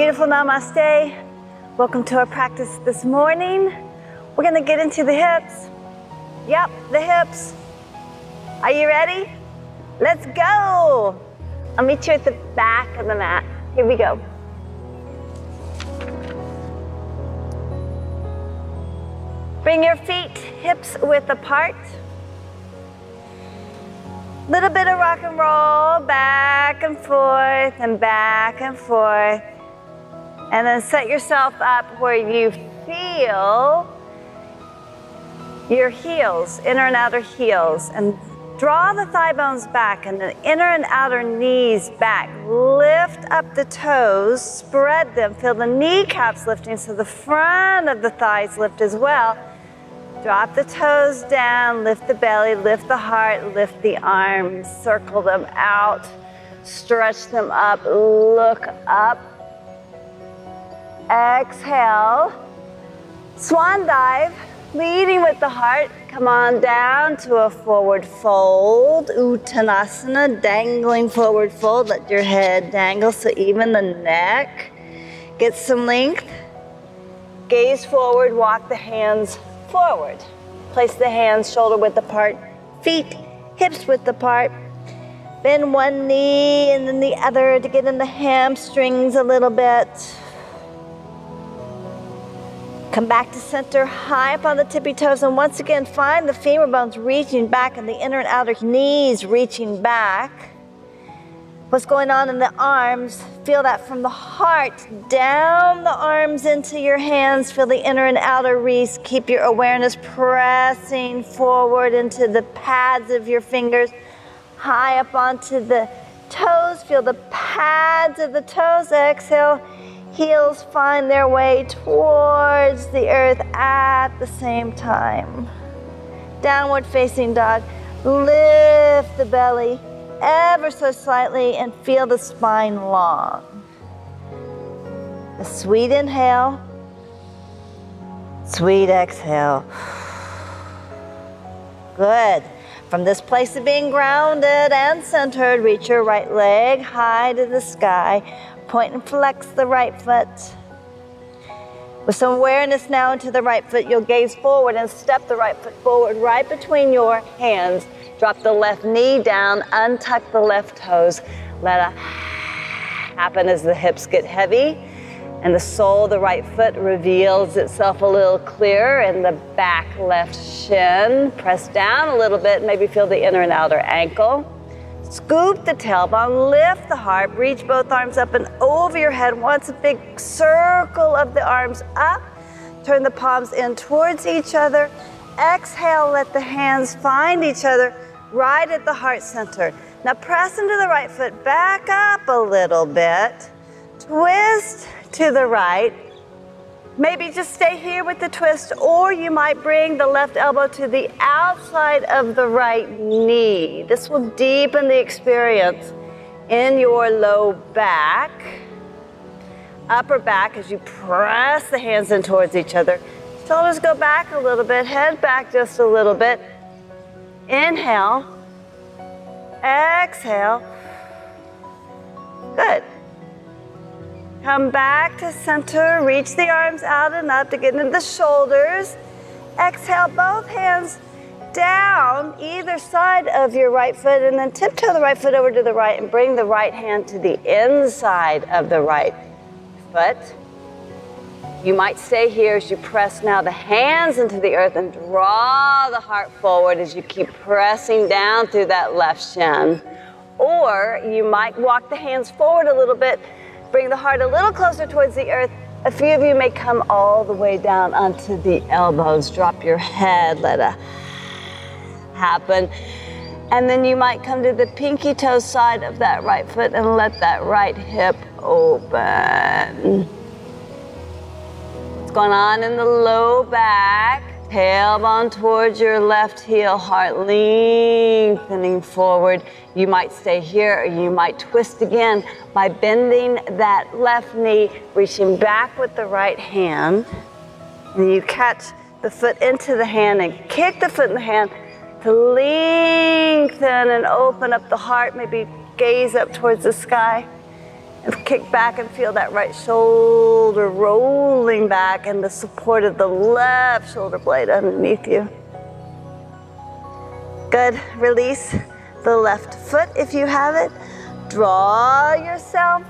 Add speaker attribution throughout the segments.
Speaker 1: Beautiful Namaste. Welcome to our practice this morning. We're going to get into the hips. Yep, the hips. Are you ready? Let's go. I'll meet you at the back of the mat. Here we go. Bring your feet hips width apart. Little bit of rock and roll, back and forth and back and forth. And then set yourself up where you feel your heels, inner and outer heels. And draw the thigh bones back and the inner and outer knees back. Lift up the toes, spread them. Feel the kneecaps lifting so the front of the thighs lift as well. Drop the toes down, lift the belly, lift the heart, lift the arms, circle them out, stretch them up, look up. Exhale, swan dive, leading with the heart. Come on down to a forward fold, Uttanasana, dangling forward fold. Let your head dangle so even the neck gets some length. Gaze forward, walk the hands forward. Place the hands shoulder width apart, feet hips width apart. Bend one knee and then the other to get in the hamstrings a little bit. Come back to center, high up on the tippy toes, and once again find the femur bones reaching back and the inner and outer knees reaching back. What's going on in the arms? Feel that from the heart, down the arms into your hands. Feel the inner and outer wrists. Keep your awareness pressing forward into the pads of your fingers, high up onto the toes. Feel the pads of the toes. Exhale, heels find their way towards the earth at the same time. Downward facing dog. Lift the belly ever so slightly and feel the spine long. A sweet inhale, sweet exhale. Good. From this place of being grounded and centered, reach your right leg high to the sky. Point and flex the right foot. With some awareness now into the right foot, you'll gaze forward and step the right foot forward right between your hands. Drop the left knee down, untuck the left toes. Let it happen as the hips get heavy and the sole of the right foot reveals itself a little clearer in the back left shin. Press down a little bit, maybe feel the inner and outer ankle. Scoop the tailbone, lift the heart, reach both arms up and over your head. Once a big circle of the arms up. Turn the palms in towards each other. Exhale, let the hands find each other right at the heart center. Now press into the right foot, back up a little bit. Twist to the right. Maybe just stay here with the twist, or you might bring the left elbow to the outside of the right knee. This will deepen the experience in your low back, upper back as you press the hands in towards each other. Shoulders go back a little bit, head back just a little bit. Inhale, exhale. Good. Come back to center, reach the arms out and up to get into the shoulders. Exhale, both hands down either side of your right foot and then tiptoe the right foot over to the right and bring the right hand to the inside of the right foot. You might stay here as you press now the hands into the earth and draw the heart forward as you keep pressing down through that left shin. Or you might walk the hands forward a little bit, bring the heart a little closer towards the earth. A few of you may come all the way down onto the elbows. Drop your head, let it happen. And then you might come to the pinky toe side of that right foot and let that right hip open. What's going on in the low back? Tailbone towards your left heel, heart lengthening forward. You might stay here or you might twist again by bending that left knee, reaching back with the right hand. And you catch the foot into the hand and kick the foot in the hand to lengthen and open up the heart. Maybe gaze up towards the sky. And kick back and feel that right shoulder rolling back and the support of the left shoulder blade underneath you. Good. Release the left foot if you have it. Draw yourself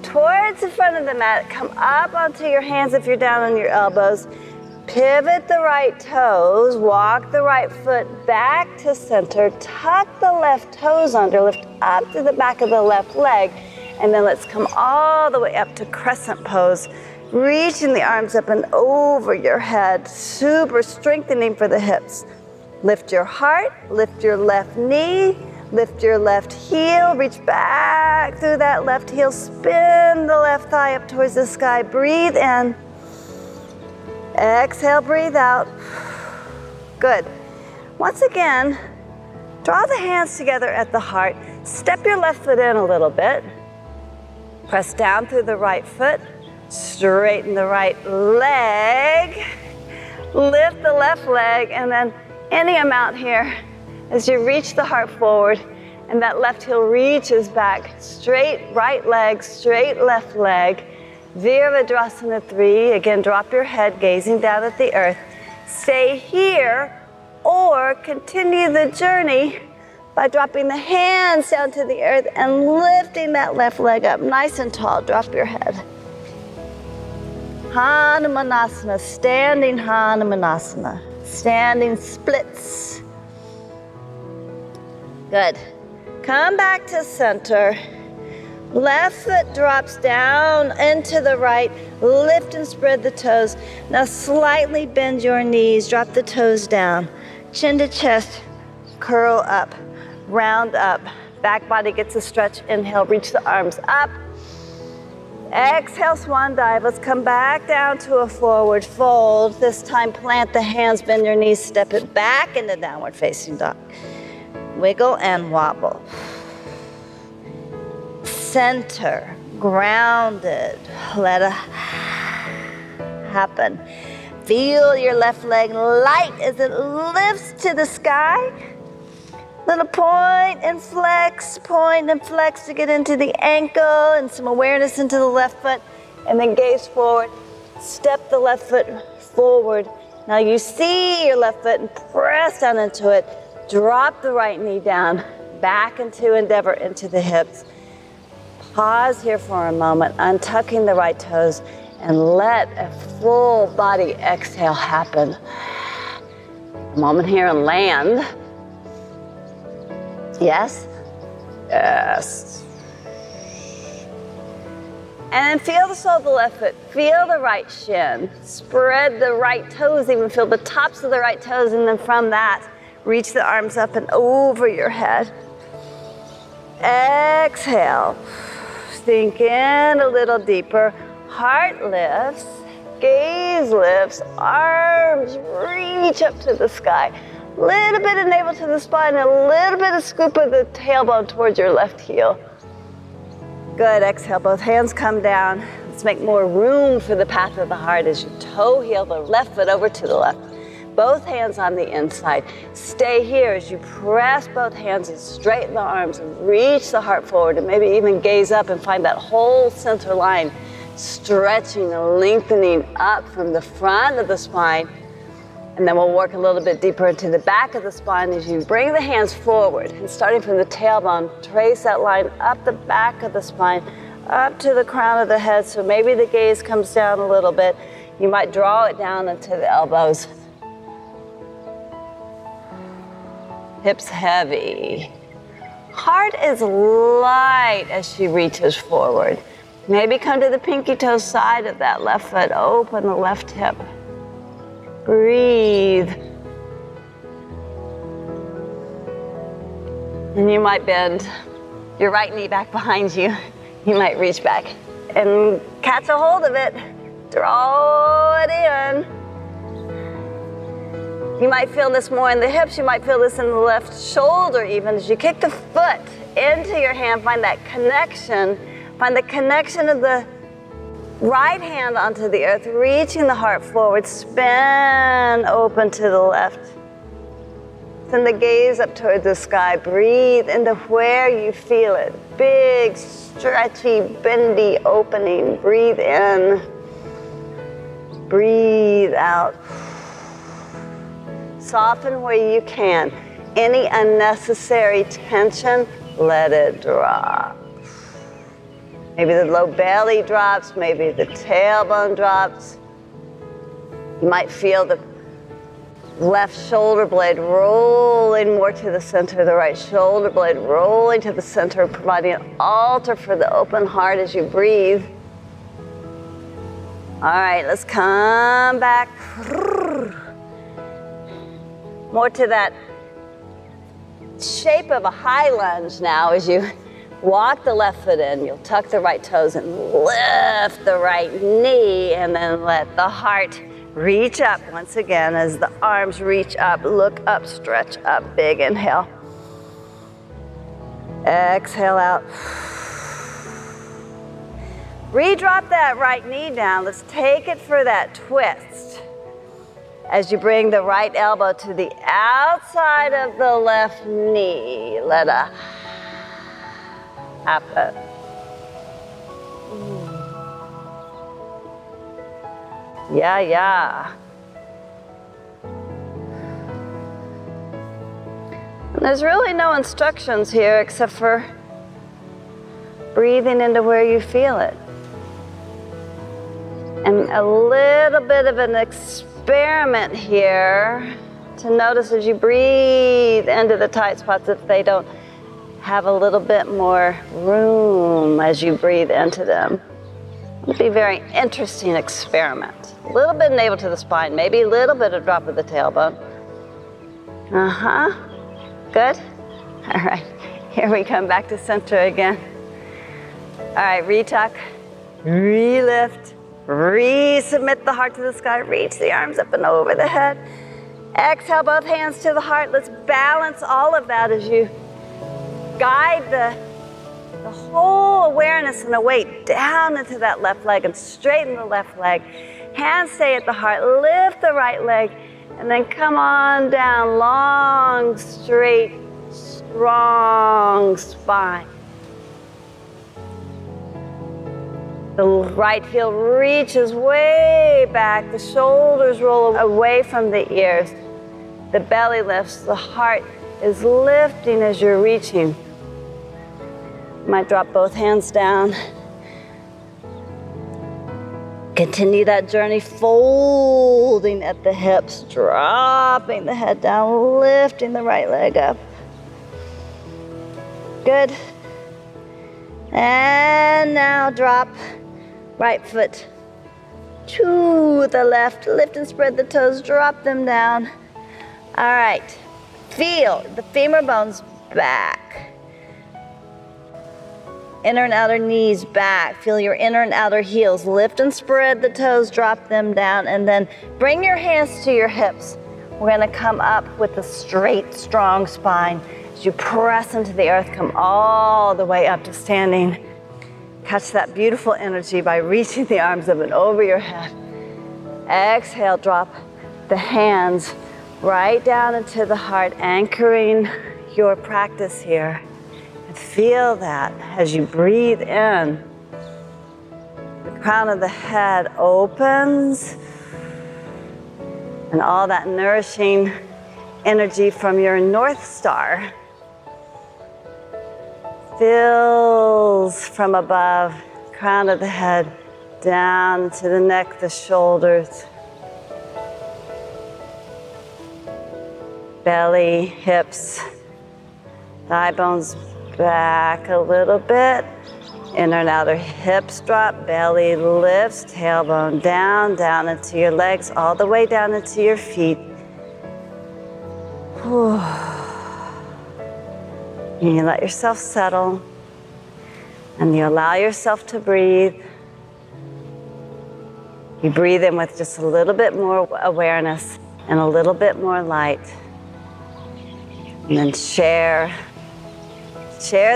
Speaker 1: towards the front of the mat. Come up onto your hands if you're down on your elbows. Pivot the right toes. Walk the right foot back to center. Tuck the left toes under. Lift up to the back of the left leg. And then let's come all the way up to Crescent Pose. Reaching the arms up and over your head. Super strengthening for the hips. Lift your heart. Lift your left knee. Lift your left heel, reach back through that left heel, spin the left thigh up towards the sky, breathe in. Exhale, breathe out. Good. Once again, draw the hands together at the heart. Step your left foot in a little bit. Press down through the right foot. Straighten the right leg. Lift the left leg, and then any amount here. As you reach the heart forward and that left heel reaches back, straight right leg, straight left leg, Virabhadrasana 3. Again, drop your head, gazing down at the earth. Stay here or continue the journey by dropping the hands down to the earth and lifting that left leg up nice and tall. Drop your head. Hanumanasana, standing Hanumanasana, standing splits. Good. Come back to center. Left foot drops down into the right. Lift and spread the toes. Now slightly bend your knees. Drop the toes down. Chin to chest. Curl up. Round up. Back body gets a stretch. Inhale, reach the arms up. Exhale, swan dive. Let's come back down to a forward fold. This time plant the hands, bend your knees, step it back into downward facing dog. Wiggle and wobble. Center, grounded. Let it happen. Feel your left leg light as it lifts to the sky. Little point and flex to get into the ankle and some awareness into the left foot, and then gaze forward. Step the left foot forward. Now you see your left foot and press down into it. Drop the right knee down, back into endeavor into the hips. Pause here for a moment, untucking the right toes, and let a full body exhale happen. A moment here and land. Yes? Yes. And then feel the sole of the left foot. Feel the right shin. Spread the right toes, even feel the tops of the right toes, and then from that, reach the arms up and over your head. Exhale. Sink in a little deeper. Heart lifts, gaze lifts, arms reach up to the sky. Little bit of navel to the spine, and a little bit of scoop of the tailbone towards your left heel. Good, exhale, both hands come down. Let's make more room for the path of the heart as you toe heel the left foot over to the left. Both hands on the inside. Stay here as you press both hands and straighten the arms and reach the heart forward, and maybe even gaze up and find that whole center line stretching and lengthening up from the front of the spine. And then we'll work a little bit deeper into the back of the spine as you bring the hands forward, and starting from the tailbone, trace that line up the back of the spine, up to the crown of the head. So maybe the gaze comes down a little bit. You might draw it down into the elbows. Hips heavy. Heart is light as she reaches forward. Maybe come to the pinky toe side of that left foot. Open the left hip. Breathe. And you might bend your right knee back behind you. You might reach back and catch a hold of it. Draw it in. You might feel this more in the hips. You might feel this in the left shoulder even. As you kick the foot into your hand, find that connection. Find the connection of the right hand onto the earth, reaching the heart forward. Spin open to the left. Lifting the gaze up towards the sky. Breathe into where you feel it. Big, stretchy, bendy opening. Breathe in. Breathe out. Soften where you can. Any unnecessary tension, let it drop. Maybe the low belly drops, maybe the tailbone drops. You might feel the left shoulder blade rolling more to the center, the right shoulder blade rolling to the center, providing an altar for the open heart as you breathe. All right, let's come back. More to that shape of a high lunge now as you walk the left foot in. You'll tuck the right toes and lift the right knee, and then let the heart reach up once again as the arms reach up, look up, stretch up, big inhale. Exhale out. Redrop that right knee down. Let's take it for that twist. As you bring the right elbow to the outside of the left knee, let a happen. Yeah. And there's really no instructions here except for breathing into where you feel it. And a little bit of an experiment here to notice as you breathe into the tight spots if they don't have a little bit more room as you breathe into them. It'll be a very interesting experiment. A little bit navel to the spine, maybe a little bit of drop of the tailbone. Good? All right, here we come back to center again. All right, retuck, relift, resubmit the heart to the sky, reach the arms up and over the head. Exhale, both hands to the heart. Let's balance all of that as you guide the whole awareness and the weight down into that left leg and straighten the left leg. Hands stay at the heart, lift the right leg, and then come on down, long, straight, strong spine. The right heel reaches way back, the shoulders roll away from the ears, the belly lifts, the heart is lifting as you're reaching. You might drop both hands down. Continue that journey, folding at the hips, dropping the head down, lifting the right leg up. Good. And now drop right foot to the left, lift and spread the toes, drop them down. All right, feel the femur bones back. Inner and outer knees back. Feel your inner and outer heels. Lift and spread the toes, drop them down, and then bring your hands to your hips. We're gonna come up with a straight, strong spine. As you press into the earth, come all the way up to standing. Catch that beautiful energy by reaching the arms up and over your head. Exhale, drop the hands right down into the heart, anchoring your practice here. Feel that as you breathe in, the crown of the head opens, and all that nourishing energy from your North Star fills from above, crown of the head, down to the neck, the shoulders, belly, hips, thigh bones back a little bit. Inner and outer hips drop, belly lifts, tailbone down, down into your legs, all the way down into your feet. And you let yourself settle, and you allow yourself to breathe. You breathe in with just a little bit more awareness and a little bit more light. And then share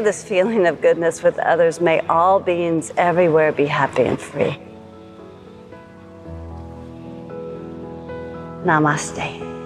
Speaker 1: this feeling of goodness with others. May all beings everywhere be happy and free. Namaste.